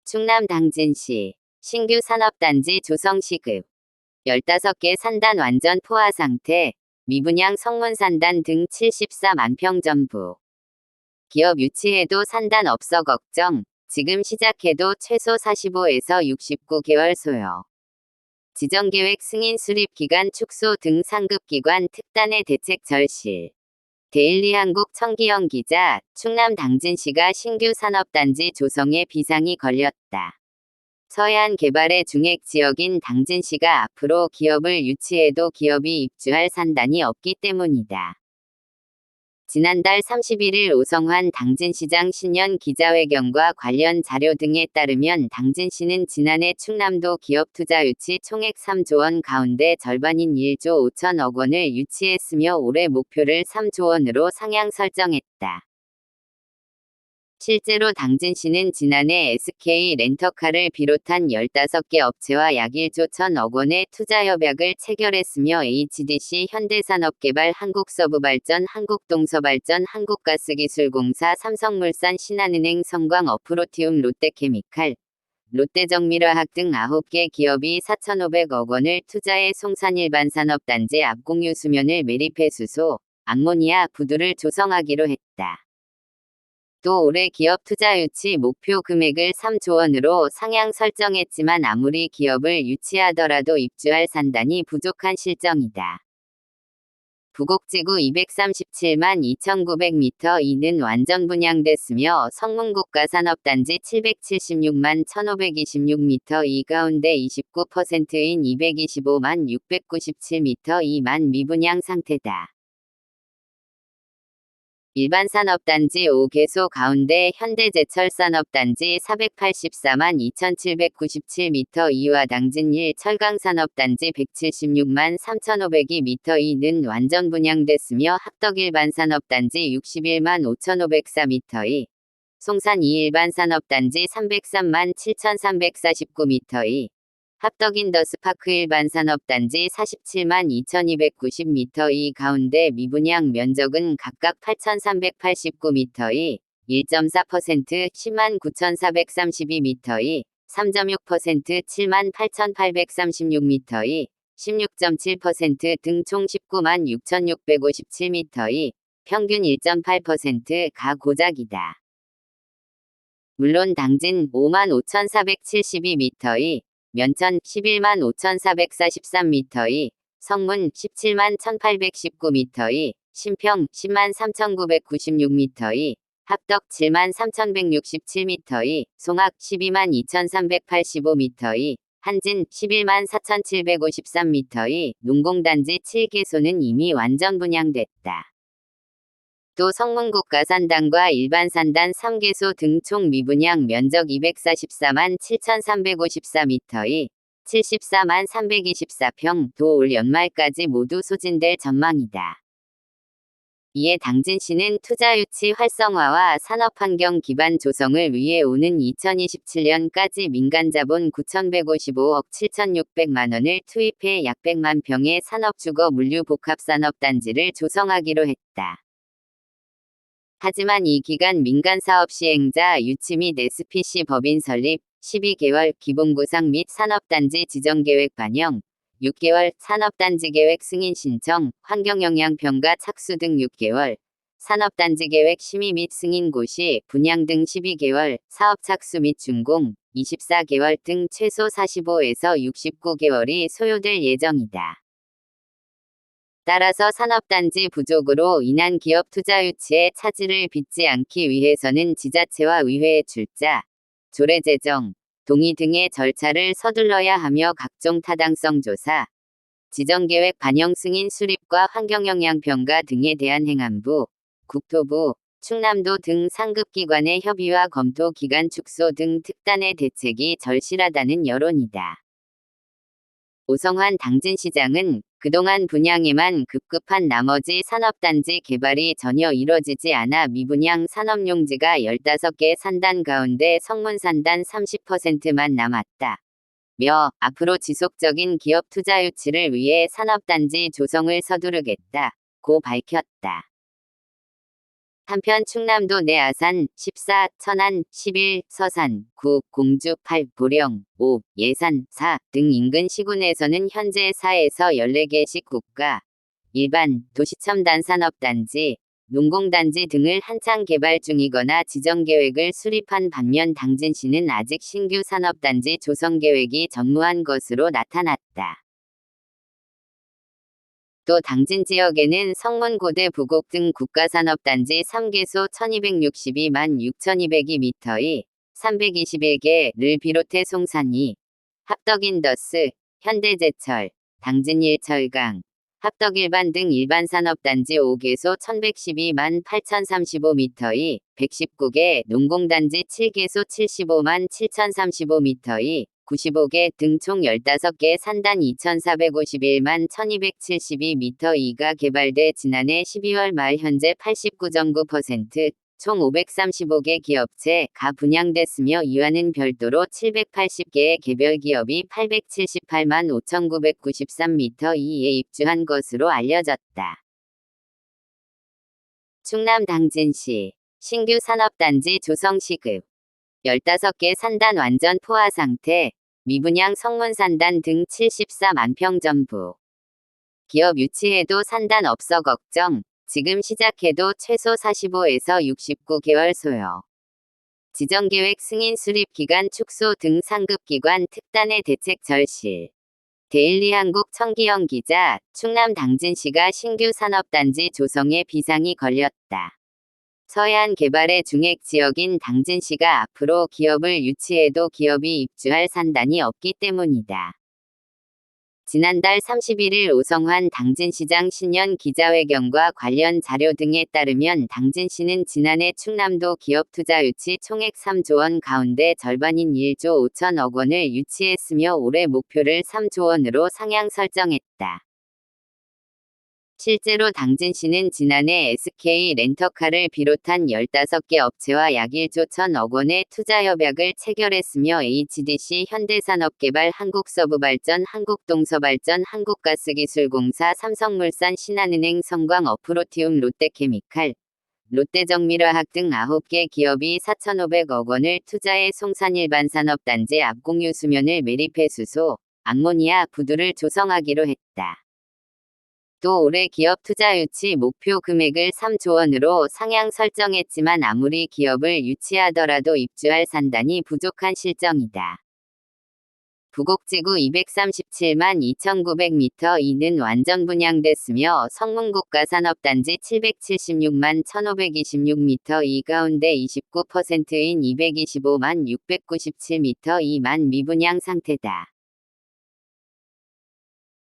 충남 당진시 신규 산업단지 조성 시급 15개 산단 완전 포화 상태, 미분양 성문 산단 등 74만 평 전부. 기업 유치해도 산단 없어 걱정, 지금 시작해도 최소 45에서 69개월 소요. 지정계획 승인 수립 기간 축소 등 상급기관 특단의 대책 절실. 데일리한국 청기영 기자, 충남 당진시가 신규 산업단지 조성에 비상이 걸렸다. 서해안 개발의 중핵 지역인 당진시가 앞으로 기업을 유치해도 기업이 입주할 산단이 없기 때문이다. 지난달 31일 오성환 당진시장 신년 기자회견과 관련 자료 등에 따르면 당진시는 지난해 충남도 기업 투자 유치 총액 3조 원 가운데 절반인 1조 5천억 원을 유치했으며 올해 목표를 3조 원으로 상향 설정했다. 실제로 당진시는 지난해 SK 렌터카를 비롯한 15개 업체와 약 1조 1천억 원의 투자 협약을 체결했으며 HDC, 현대산업개발, 한국서부발전, 한국동서발전, 한국가스기술공사, 삼성물산, 신한은행, 성광, 롯데케미칼, 롯데정밀화학 등 9개 기업이 4,500억 원을 투자해 송산일반산업단지 앞 공유 수면을 매립해 수소, 암모니아, 부두를 조성하기로 했다. 또 올해 기업 투자 유치 목표 금액을 3조 원으로 상향 설정했지만 아무리 기업을 유치하더라도 입주할 산단이 부족한 실정이다. 부곡지구 237만 2,900m 이는 완전 분양됐으며 성문국가산업단지 776만 1,526m 이 가운데 29%인 225만 697m 이만 미분양 상태다. 일반산업단지 5개소 가운데 현대제철산업단지 484만 2,797m 이와 당진 1 철강산업단지 176만 3,502m 이는 완전 분양됐으며 합덕일반산업단지 61만 5,504m 이, 송산 2 일반산업단지 303만 7,349m 이, 합덕인더스파크 일반산업단지 47만 2,290m 이 가운데 미분양 면적은 각각 8,389m 이, 1.4% 10만 9,432m 이, 3.6% 7만 8,836m 이, 16.7% 등 총 19만 6,657m 이, 평균 1.8%가 고작이다. 물론 당진 5만 5,472m 이, 면천 11만 5,443m 이, 성문 17만 1,819m 이, 신평 10만 3,996m 이, 합덕 7만 3,167m 이, 송악 12만 2,385m 이, 한진 11만 4,753m 이, 농공단지 7개소는 이미 완전 분양됐다. 또 성문국가산단과 일반산단 3개소 등 총 미분양 면적 244만 7,354m 이, 74만 324평 도 올 연말까지 모두 소진될 전망이다. 이에 당진시는 투자 유치 활성화와 산업환경 기반 조성을 위해 오는 2027년까지 민간자본 9,155억 7,600만 원을 투입해 약 100만 평의 산업주거 물류 복합산업단지를 조성하기로 했다. 하지만 이 기간 민간사업 시행자 유치 및 SPC 법인 설립, 12개월 기본구상 및 산업단지 지정계획 반영, 6개월 산업단지계획 승인 신청, 환경영향평가 착수 등 6개월, 산업단지계획 심의 및 승인 고시, 분양 등 12개월, 사업 착수 및 준공, 24개월 등 최소 45에서 69개월이 소요될 예정이다. 따라서 산업단지 부족으로 인한 기업 투자 유치에 차질을 빚지 않기 위해서는 지자체와 의회의 출자, 조례제정, 동의 등의 절차를 서둘러야 하며 각종 타당성 조사, 지정계획 반영 승인 수립과 환경영향평가 등에 대한 행안부, 국토부, 충남도 등 상급기관의 협의와 검토 기간 축소 등 특단의 대책이 절실하다는 여론이다. 오성환 당진시장은 그동안 분양에만 급급한 나머지 산업단지 개발이 전혀 이뤄지지 않아 미분양 산업용지가 15개 산단 가운데 성문산단 30%만 남았다. 며 앞으로 지속적인 기업 투자 유치를 위해 산업단지 조성을 서두르겠다고 밝혔다. 한편 충남도 내 아산 14, 천안 11, 서산 9, 공주 8, 보령 5, 예산 4 등 인근 시군에서는 현재 4에서 14개씩 국가, 일반, 도시첨단 산업단지, 농공단지 등을 한창 개발 중이거나 지정계획을 수립한 반면 당진시는 아직 신규 산업단지 조성 계획이 전무한 것으로 나타났다. 또 당진 지역에는 성문 고대 부곡 등 국가산업단지 3개소 1262만 6202m의 321개를 비롯해 송산이, 합덕인더스, 현대제철, 당진일철강, 합덕일반 등 일반산업단지 5개소 1112만 8035m의 119개, 농공단지 7개소 75만 7035m의 95개 등 총 15개 산단 2451만 1272m2가 개발돼 지난해 12월 말 현재 89.9%, 총 535개 기업체가 분양됐으며 이와는 별도로 780개의 개별 기업이 878만 5993m2에 입주한 것으로 알려졌다. 충남 당진시 신규 산업단지 조성 시급 15개 산단 완전 포화 상태, 미분양 성문산단 등 74만 평 전부. 기업 유치해도 산단 없어 걱정, 지금 시작해도 최소 45에서 69개월 소요. 지정계획 승인 수립 기간 축소 등 상급기관 특단의 대책 절실. 데일리한국 청기영 기자, 충남 당진시가 신규 산업단지 조성에 비상이 걸렸다. 서해안 개발의 중핵 지역인 당진시가 앞으로 기업을 유치해도 기업이 입주할 산단이 없기 때문이다. 지난달 31일 오성환 당진시장 신년 기자회견과 관련 자료 등에 따르면 당진시는 지난해 충남도 기업 투자 유치 총액 3조 원 가운데 절반인 1조 5천억 원을 유치했으며 올해 목표를 3조 원으로 상향 설정했다. 실제로 당진시는 지난해 SK 렌터카를 비롯한 15개 업체와 약 1조 1천억 원의 투자 협약을 체결했으며 HDC, 현대산업개발, 한국서부발전, 한국동서발전, 한국가스기술공사, 삼성물산, 신한은행, 성광, 어프로티움, 롯데케미칼, 롯데정밀화학 등 9개 기업이 4,500억 원을 투자해 송산일반산업단지 앞공유 수면을 매립해 수소, 암모니아, 부두를 조성하기로 했다. 또 올해 기업 투자 유치 목표 금액을 3조 원으로 상향 설정했지만 아무리 기업을 유치하더라도 입주할 산단이 부족한 실정이다. 부곡지구 237만 2,900m 이는 완전 분양됐으며 성문국가산업단지 776만 1,526m 이 가운데 29%인 225만 697m 이만 미분양 상태다.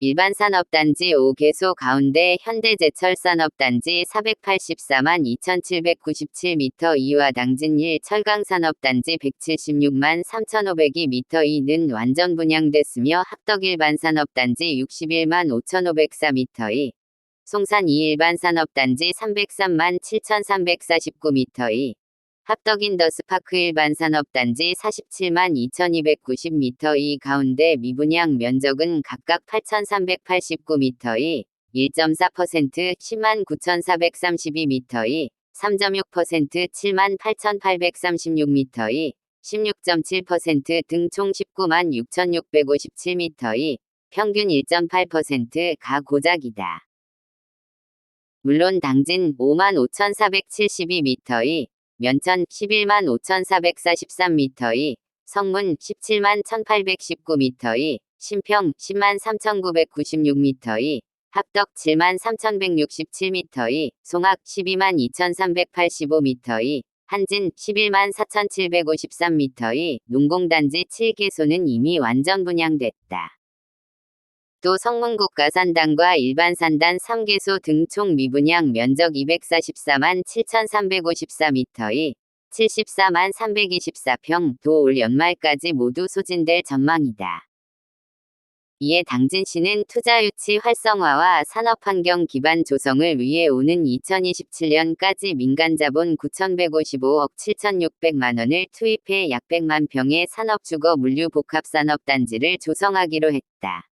일반산업단지 5개소 가운데 현대제철산업단지 484만 2,797m 이와 당진일 철강산업단지 176만 3,502m 이는 완전 분양됐으며 합덕일반산업단지 61만 5,504m 이, 송산 2일반산업단지 303만 7,349m 이, 합덕인더스파크 일반산업단지 47만 2,290m 이 가운데 미분양 면적은 각각 8,389m 이, 1.4%, 10만 9,432m 이, 3.6%, 7만 8,836m 이, 16.7% 등 총 19만 6,657m 이, 평균 1.8%가 고작이다. 물론 당진 5만 5,472m 이, 면천 11만 5,443m 이, 성문 17만 1,819m 이, 신평 10만 3,996m 이, 합덕 7만 3,167m 이, 송악 12만 2,385m 이, 한진 11만 4,753m 이, 농공단지 7개소는 이미 완전 분양됐다. 또 성문국가산단과 일반산단 3개소 등 총 미분양 면적 244만 7,354m 이, 74만 324평 도 올 연말까지 모두 소진될 전망이다. 이에 당진시는 투자 유치 활성화와 산업환경 기반 조성을 위해 오는 2027년까지 민간자본 9,155억 7,600만 원을 투입해 약 100만 평의 산업주거 물류 복합산업단지를 조성하기로 했다.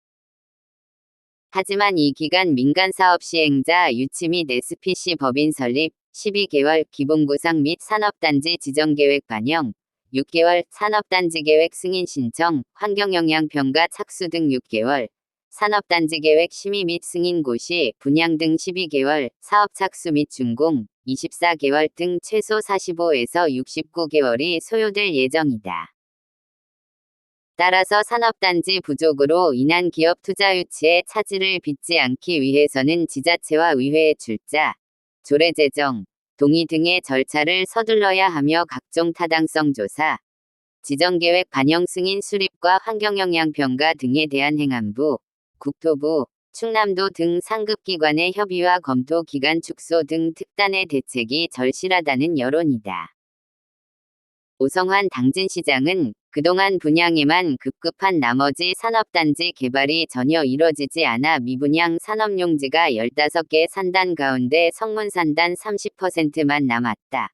하지만 이 기간 민간사업 시행자 유치 및 SPC 법인 설립, 12개월 기본구상 및 산업단지 지정계획 반영, 6개월 산업단지 계획 승인 신청, 환경영향평가 착수 등 6개월, 산업단지 계획 심의 및 승인 고시, 분양 등 12개월, 사업 착수 및 준공, 24개월 등 최소 45에서 69개월이 소요될 예정이다. 따라서 산업단지 부족으로 인한 기업 투자 유치에 차질을 빚지 않기 위해서는 지자체와 의회의 출자, 조례 제정, 동의 등의 절차를 서둘러야 하며 각종 타당성 조사, 지정계획 반영 승인 수립과 환경영향평가 등에 대한 행안부, 국토부, 충남도 등 상급기관의 협의와 검토 기간 축소 등 특단의 대책이 절실하다는 여론이다. 오성환 당진시장은 그동안 분양에만 급급한 나머지 산업단지 개발이 전혀 이뤄지지 않아 미분양 산업용지가 15개 산단 가운데 성문산단 30%만 남았다.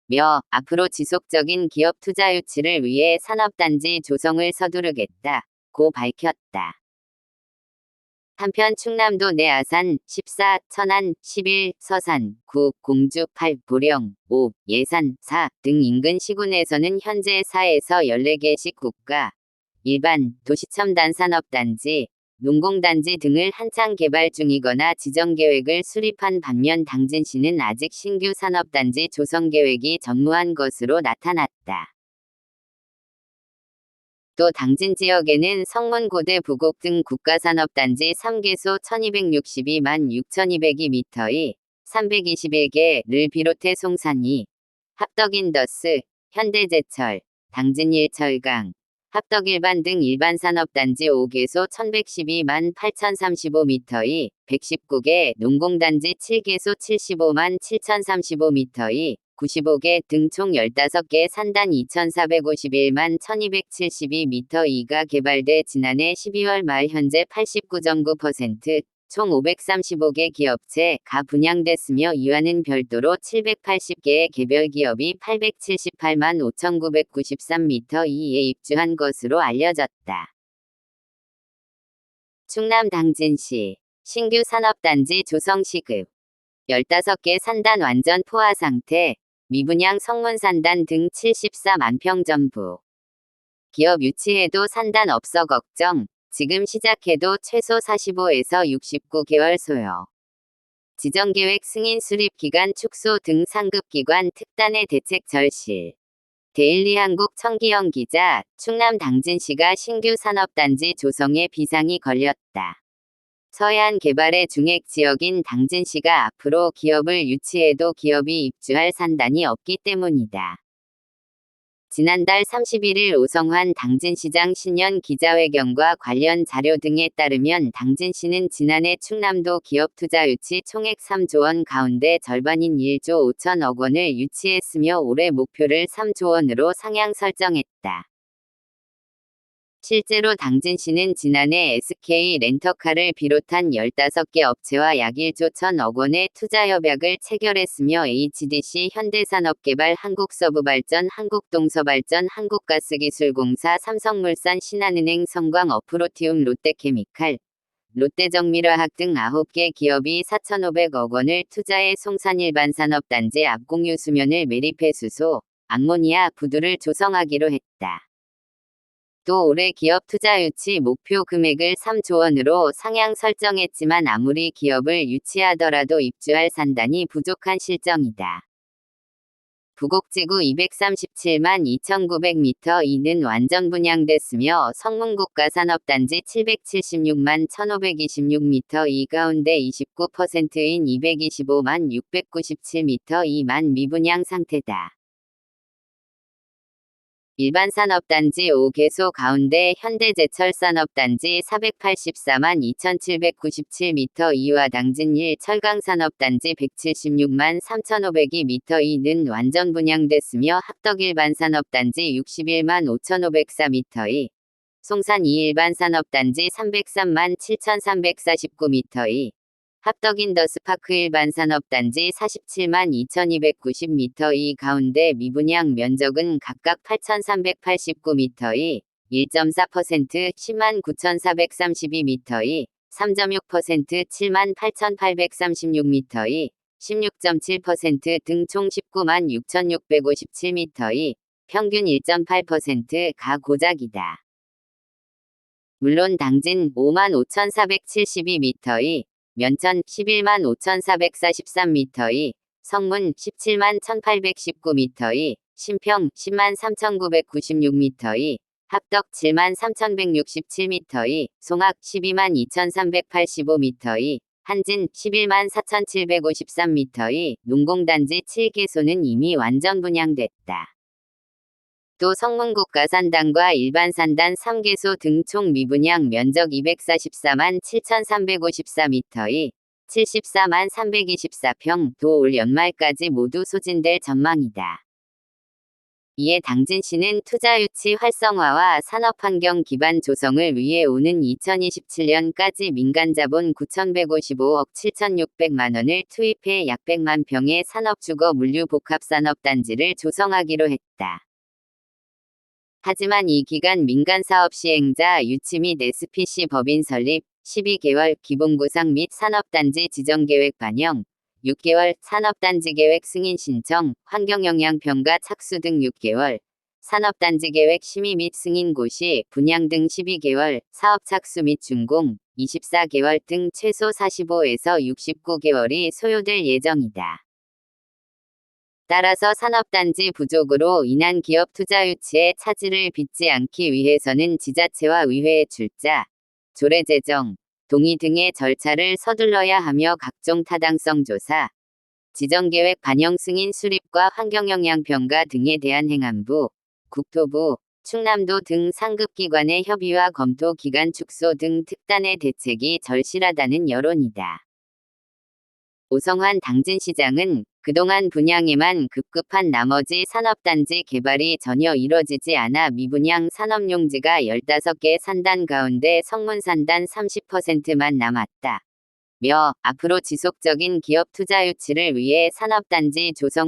며 앞으로 지속적인 기업 투자 유치를 위해 산업단지 조성을 서두르겠다고 밝혔다. 한편 충남도 내 아산, 14, 천안, 11, 서산, 9, 공주, 8, 보령, 5, 예산, 4 등 인근 시군에서는 현재 4에서 14개씩 국가, 일반, 도시첨단 산업단지, 농공단지 등을 한창 개발 중이거나 지정계획을 수립한 반면 당진시는 아직 신규 산업단지 조성 계획이 전무한 것으로 나타났다. 또 당진 지역에는 성문고대 부곡 등 국가산업단지 3개소 1262만 6202m이 321개를 비롯해 송산이, 합덕인더스, 현대제철, 당진일철강, 합덕일반 등 일반산업단지 5개소 1112만 8035m이 119개, 농공단지 7개소 75만 7035m이 95개 등 총 15개 산단 2451만 1272m2가 개발돼 지난해 12월 말 현재 89.9%, 총 535개 기업체가 분양됐으며 이와는 별도로 780개의 개별 기업이 878만 5993m2에 입주한 것으로 알려졌다. 충남 당진시 신규 산업단지 조성 시급 15개 산단 완전 포화 상태, 미분양 성문산단 등 74만 평 전부. 기업 유치해도 산단 없어 걱정, 지금 시작해도 최소 45에서 69개월 소요. 지정계획 승인 수립 기간 축소 등 상급기관 특단의 대책 절실. 데일리 한국 청기영 기자, 충남 당진시가 신규 산업단지 조성에 비상이 걸렸다. 서해안 개발의 중핵 지역인 당진시가 앞으로 기업을 유치해도 기업이 입주할 산단이 없기 때문이다. 지난달 31일 오성환 당진시장 신년 기자회견과 관련 자료 등에 따르면 당진시는 지난해 충남도 기업 투자 유치 총액 3조 원 가운데 절반인 1조 5천억 원을 유치했으며 올해 목표를 3조 원으로 상향 설정했다. 실제로 당진시는 지난해 SK 렌터카를 비롯한 15개 업체와 약 1조 1천억 원의 투자협약을 체결했으며 HDC 현대산업개발 한국서부발전 한국동서발전 한국가스기술공사 삼성물산 신한은행 성광어프로티움 롯데케미칼 롯데정밀화학 등 9개 기업이 4,500억 원을 투자해 송산일반산업단지 앞공유 수면을 매립해 수소, 암모니아 부두를 조성하기로 했다. 또 올해 기업 투자 유치 목표 금액을 3조 원으로 상향 설정했지만 아무리 기업을 유치하더라도 입주할 산단이 부족한 실정이다. 부곡지구 237만 2,900m2는 완전 분양됐으며 성문국가산업단지 776만 1,526m2 가운데 29%인 225만 697m2만 미분양 상태다. 일반산업단지 5개소 가운데 현대제철산업단지 484만 2,797m2와 당진일 철강산업단지 176만 3,502m2는 완전 분양됐으며 합덕일반산업단지 61만 5,504m2, 송산 2일반산업단지 303만 7,349m2, 합덕인더스파크 일반산업단지 47만 2,290m2 가운데 미분양 면적은 각각 8,389m2, 1.4%, 10만 9,432m2, 3.6%, 7만 8,836m2, 16.7% 등 총 196만 6,657m의 평균 1.8%가 고작이다. 물론 당진 55,472m의 면천 11만 5,443m의 성문 17만 1,819m의 신평 10만 3,996m의 합덕 7만 3,167m의 송악 12만 2,385m의 한진 11만 4,753m의 농공단지 7개소는 이미 완전 분양됐다. 또 성문국가산단과 일반산단 3개소 등 총 미분양 면적 244만 7,354m의 74만 324평도 올 연말까지 모두 소진될 전망이다. 이에 당진시는 투자유치 활성화와 산업환경 기반 조성을 위해 오는 2027년까지 민간자본 9,155억 7,600만 원을 투입해 약 100만 평의 산업주거 물류 복합산업단지를 조성하기로 했다. 하지만 이 기간 민간사업 시행자 유치 및 SPC 법인 설립, 12개월 기본구상 및 산업단지 지정계획 반영, 6개월 산업단지계획 승인 신청, 환경영향평가 착수 등 6개월, 산업단지계획 심의 및 승인 고시, 분양 등 12개월, 사업 착수 및 준공, 24개월 등 최소 45에서 69개월이 소요될 예정이다. 따라서 산업단지 부족으로 인한 기업 투자 유치에 차질을 빚지 않기 위해서는 지자체와 의회의 출자, 조례 제정, 동의 등의 절차를 서둘러야 하며 각종 타당성 조사, 지정계획 반영 승인 수립과 환경영향평가 등에 대한 행안부, 국토부, 충남도 등 상급기관의 협의와 검토 기간 축소 등 특단의 대책이 절실하다는 여론이다. 오성환 당진시장은 그동안 분양에만 급급한 나머지 산업단지 개발이 전혀 이뤄지지 않아 미분양 산업용지가 15개 산단 가운데 성문산단 30%만 남았다. 며 앞으로 지속적인 기업 투자 유치를 위해 산업단지 조성